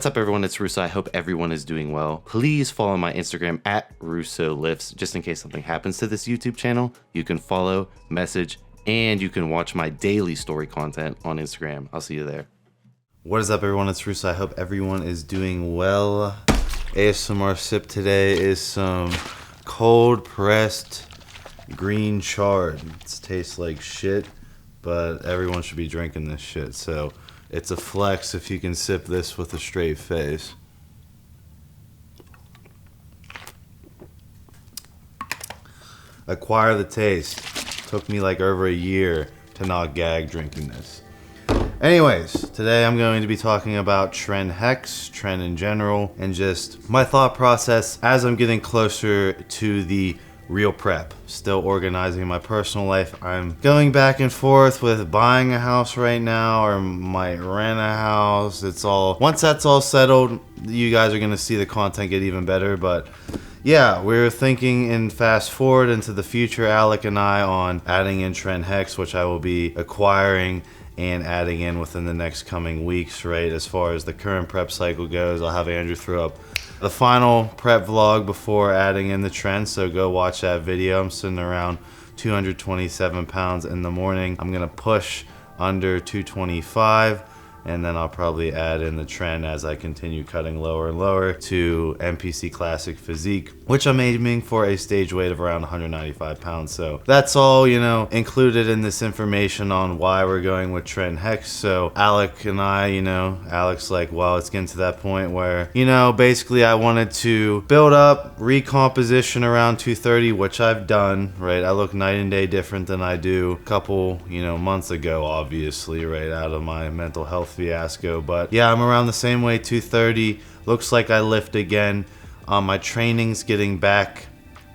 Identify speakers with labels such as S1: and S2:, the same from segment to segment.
S1: What's up everyone, it's Russo. I hope everyone is doing well. Please follow my Instagram at Russo Lifts, just in case something happens to this YouTube channel. You can follow, message, and you can watch my daily story content on Instagram. I'll see you there. What is up everyone, it's Russo. I hope everyone is doing well. ASMR sip today is some cold pressed green chard. It tastes like shit, but everyone should be drinking this shit, so it's a flex if you can sip this with a straight face. Acquire the taste. Took me like over a year to not gag drinking this. Anyways, today I'm going to be talking about Tren Hex, Tren in general, and just my thought process as I'm getting closer to the real prep. Still organizing my personal life. I'm going back and forth with buying a house right now or might rent a house. It's all, once that's all settled, you guys are gonna see the content get even better. But yeah, we're thinking in fast forward into the future, Alec and I, on adding in Tren Hex, which I will be acquiring and adding in within the next coming weeks, right? As far as the current prep cycle goes, I'll have Andrew throw up the final prep vlog before adding in the Tren, so go watch that video. I'm sitting around 227 pounds in the morning. I'm gonna push under 225, and then I'll probably add in the Tren as I continue cutting lower and lower to NPC Classic Physique, which I'm aiming for a stage weight of around 195 pounds. So that's all, you know, included in this information on why we're going with Tren Hex. So Alec and I, you know, Alec's like, well, it's getting to that point where, you know, basically I wanted to build up recomposition around 230, which I've done, right? I look night and day different than I do a couple, you know, months ago, obviously, right, out of my mental health fiasco. But yeah, I'm around the same weight, 230. Looks like I lift again. My training's getting back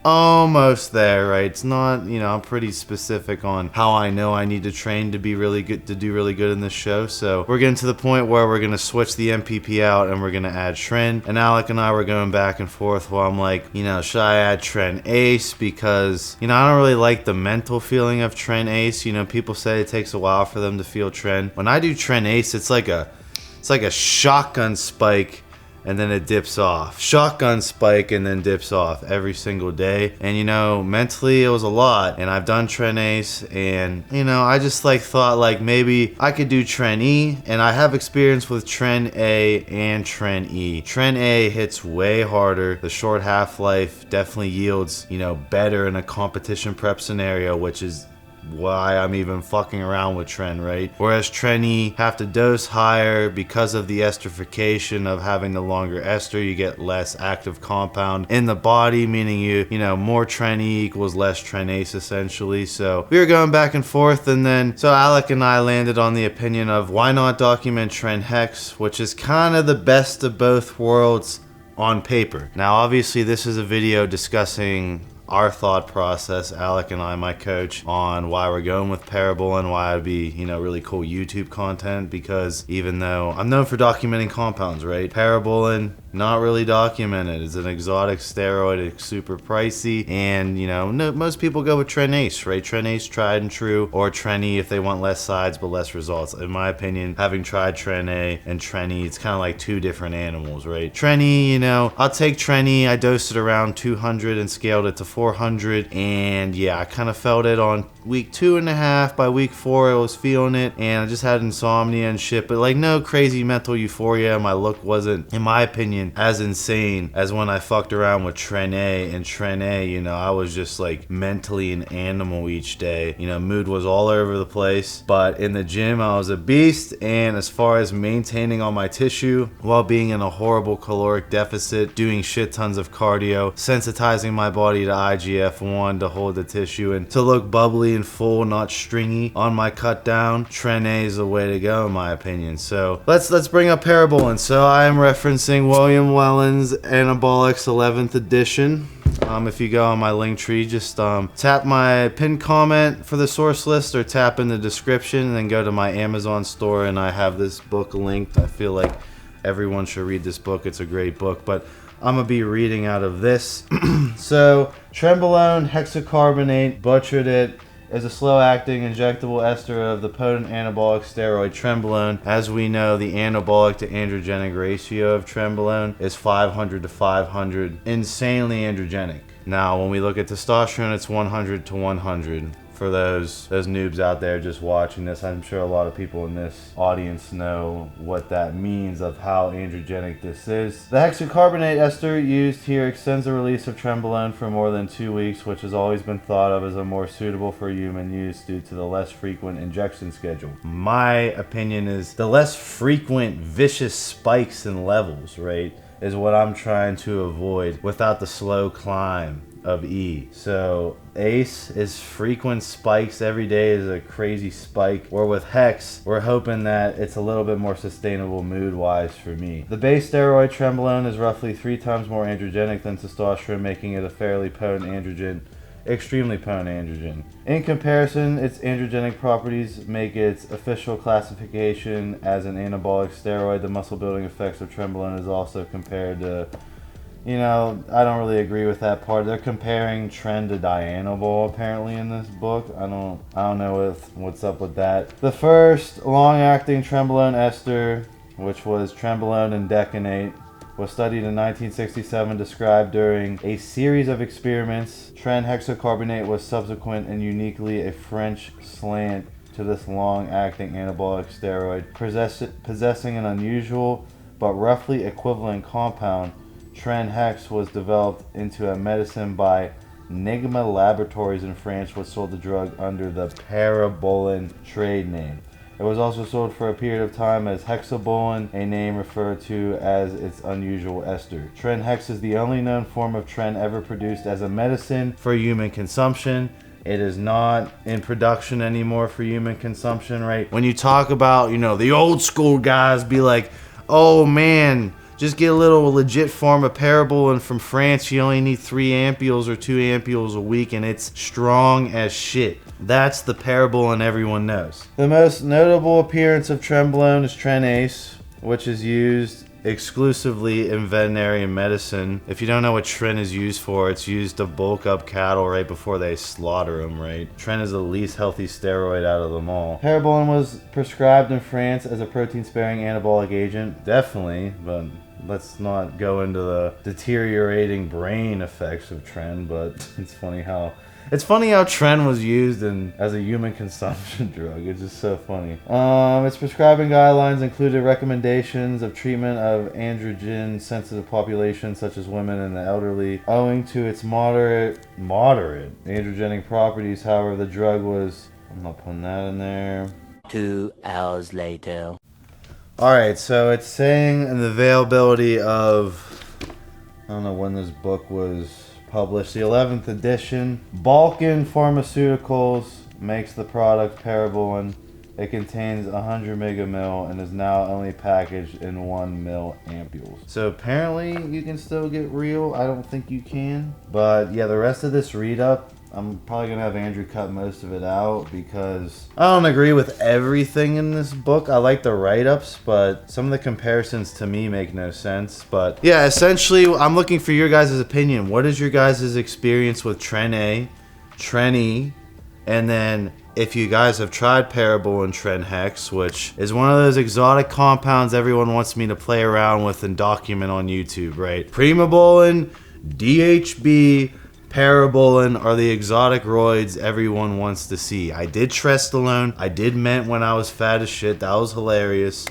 S1: almost there, right? It's not, you know, I'm pretty specific on how I know I need to train to be really good, to do really good in this show. So we're getting to the point where we're gonna switch the MPP out and we're gonna add Tren. And Alec and I were going back and forth while I'm like, you know, should I add Tren Ace? Because, you know, I don't really like the mental feeling of Tren Ace. You know, people say it takes a while for them to feel Tren. When I do Tren Ace, it's like a shotgun spike, and then it dips off. Shotgun spike and then dips off every single day. And you know, mentally it was a lot. And I've done Tren Ace, and you know, I just like thought like maybe I could do Tren E, and I have experience with Tren A and Tren E. Tren A hits way harder. The short half-life definitely yields, you know, better in a competition prep scenario, which is why I'm even fucking around with Tren, right? Whereas Tren E have to dose higher because of the esterification of having the longer ester. You get less active compound in the body, meaning you know, more Tren E equals less Tren Ace essentially. So we were going back and forth, and then so Alec and I landed on the opinion of why not document Tren Hex, which is kind of the best of both worlds on paper. Now obviously this is a video discussing our thought process, Alec and I, my coach, on why we're going with Parabolan, why it'd be, you know, really cool YouTube content, because even though I'm known for documenting compounds, right? Parabolan, not really documented. It's an exotic steroid, it's super pricey, and you know, most people go with Tren Ace, right? Tren Ace tried and true, or Tren E if they want less sides but less results. In my opinion, having tried Tren A and Tren E, it's kind of like two different animals, right? Tren E, you know, I'll take Tren E, I dosed it around 200 and scaled it to 400, and yeah, I kind of felt it on week 2.5. By week 4 I was feeling it, and I just had insomnia and shit, but like no crazy mental euphoria. My look wasn't, in my opinion, as insane as when I fucked around with Tren A. And Tren A, you know, I was just like mentally an animal each day. You know, mood was all over the place, but in the gym I was a beast. And as far as maintaining all my tissue while being in a horrible caloric deficit, doing shit tons of cardio, sensitizing my body to IGF-1 to hold the tissue and to look bubbly and full, not stringy on my cut down, Tren A is the way to go in my opinion. So let's bring up Parabolan. So I am referencing William Wellens Anabolics 11th edition. If you go on my link tree, just tap my pinned comment for the source list, or tap in the description and then go to my Amazon store, and I have this book linked. I feel like everyone should read this book. It's a great book, but I'm gonna be reading out of this. So Trenbolone hexacarbonate, butchered it, is a slow-acting injectable ester of the potent anabolic steroid Trenbolone. As we know, the anabolic to androgenic ratio of Trenbolone is 500 to 500, insanely androgenic. Now, when we look at testosterone, it's 100 to 100. For those noobs out there just watching this, I'm sure a lot of people in this audience know what that means of how androgenic this is. The hexacarbonate ester used here extends the release of Trenbolone for more than 2 weeks, which has always been thought of as a more suitable for human use due to the less frequent injection schedule. My opinion is the less frequent vicious spikes in levels, right, is what I'm trying to avoid without the slow climb of E. So ACE is frequent spikes every day is a crazy spike, or with Hex we're hoping that it's a little bit more sustainable mood wise for me. The base steroid Trenbolone is roughly 3 times more androgenic than testosterone, making it a fairly potent androgen, extremely potent androgen. In comparison, its androgenic properties make its official classification as an anabolic steroid. The muscle building effects of Trenbolone is also compared to, you know, I don't really agree with that part. They're comparing Tren to Dianabol apparently in this book. I don't know what's up with that. The first long-acting Trenbolone ester, which was Trenbolone Enanthate, was studied in 1967, described during a series of experiments. Tren hexacarbonate was subsequent and uniquely a French slant to this long-acting anabolic steroid, possessing an unusual but roughly equivalent compound. Tren Hex was developed into a medicine by Nigma Laboratories in France, which sold the drug under the Parabolan trade name. It was also sold for a period of time as Hexabolan, a name referred to as its unusual ester. Tren Hex is the only known form of Tren ever produced as a medicine for human consumption. It is not in production anymore for human consumption, right? When you talk about, you know, the old school guys be like, oh man, just get a little legit form of Parabolan from France. You only need 3 ampules or 2 ampules a week, and it's strong as shit. That's the Parabolan everyone knows. The most notable appearance of Trenbolone is Tren Ace, which is used exclusively in veterinary medicine. If you don't know what Tren is used for, it's used to bulk up cattle right before they slaughter them, right? Tren is the least healthy steroid out of them all. Parabolan was prescribed in France as a protein-sparing anabolic agent. Definitely, but let's not go into the deteriorating brain effects of Tren, but it's funny how Tren was used as a human consumption drug. It's just so funny. Its prescribing guidelines included recommendations of treatment of androgen-sensitive populations such as women and the elderly. Owing to its moderate androgenic properties, however, the drug was... I'm not putting that in there.
S2: 2 hours later.
S1: Alright, so it's saying the availability of... I don't know when this book was published, the 11th edition. Balkan Pharmaceuticals makes the product Parabolan. It contains 100 megamil and is now only packaged in 1 mil ampules. So apparently you can still get real. I don't think you can. But yeah, the rest of this read up, I'm probably going to have Andrew cut most of it out because I don't agree with everything in this book. I like the write-ups, but some of the comparisons to me make no sense. But yeah, essentially, I'm looking for your guys' opinion. What is your guys' experience with Tren A, Tren E, and then if you guys have tried Parabolan Tren Hex, which is one of those exotic compounds everyone wants me to play around with and document on YouTube, right? Primobolan, DHB, Parabolan are the exotic roids everyone wants to see. I did Trestolone. I did Ment when I was fat as shit. That was hilarious.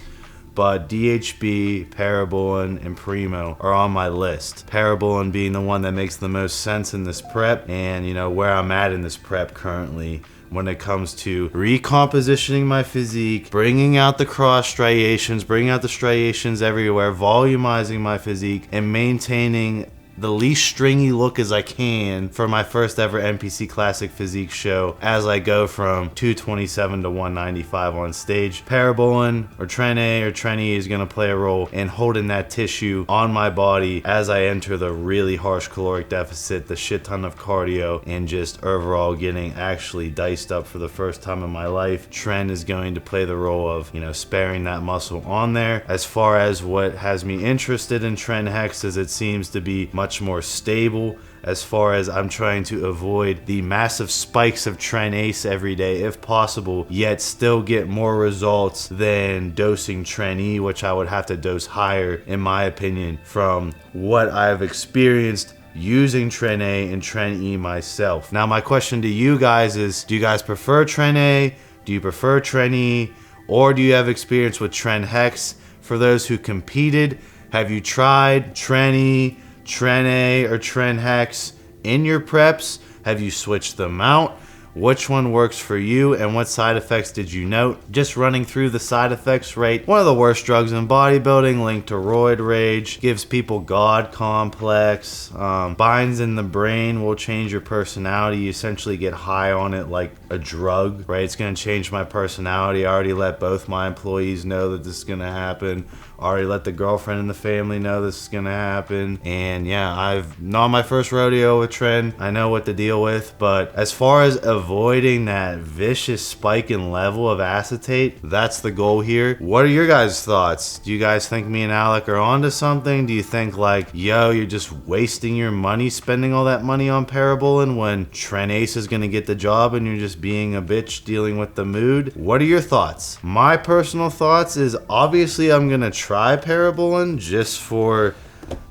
S1: But DHB, Parabolan, and Primo are on my list. Parabolan being the one that makes the most sense in this prep, and you know where I'm at in this prep currently when it comes to recompositioning my physique, bringing out the cross striations, bringing out the striations everywhere, volumizing my physique, and maintaining the least stringy look as I can for my first ever NPC Classic Physique show as I go from 227 to 195 on stage. Parabolan or Tren A or Tren E is going to play a role in holding that tissue on my body as I enter the really harsh caloric deficit, the shit ton of cardio, and just overall getting actually diced up for the first time in my life. Tren is going to play the role of, you know, sparing that muscle on there. As far as what has me interested in Tren Hex is it seems to be much more stable, as far as I'm trying to avoid the massive spikes of Tren Ace every day if possible, yet still get more results than dosing Tren E, which I would have to dose higher in my opinion from what I've experienced using Tren A and Tren E myself. Now my question to you guys is, do you guys prefer Tren A? Do you prefer Tren E? Or do you have experience with Tren Hex? For those who competed, have you tried Tren E, Tren A, or Tren Hex in your preps? Have you switched them out? Which one works for you and what side effects did you note? Just running through the side effects rate. One of the worst drugs in bodybuilding, linked to roid rage, gives people God complex, binds in the brain, will change your personality. You essentially get high on it like a drug, right? It's gonna change my personality. I already let both my employees know that this is gonna happen. Already let the girlfriend and the family know this is gonna happen. And yeah, I've not my first rodeo with Tren. I know what to deal with, but as far as avoiding that vicious spike in level of acetate, that's the goal here. What are your guys' thoughts? Do you guys think me and Alec are onto something? Do you think like, yo, you're just wasting your money spending all that money on Parabolan when Tren Ace is gonna get the job and you're just being a bitch dealing with the mood? What are your thoughts? My personal thoughts is obviously I'm gonna try Parabolan just for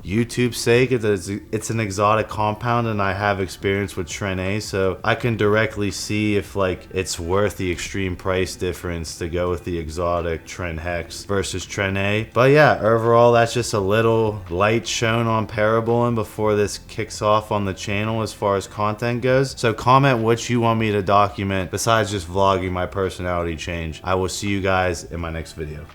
S1: YouTube's sake. It's an exotic compound and I have experience with Tren A, so I can directly see if like it's worth the extreme price difference to go with the exotic Tren Hex versus Tren A. But yeah, overall that's just a little light shown on Parabolan before this kicks off on the channel as far as content goes. So comment what you want me to document besides just vlogging my personality change. I will see you guys in my next video.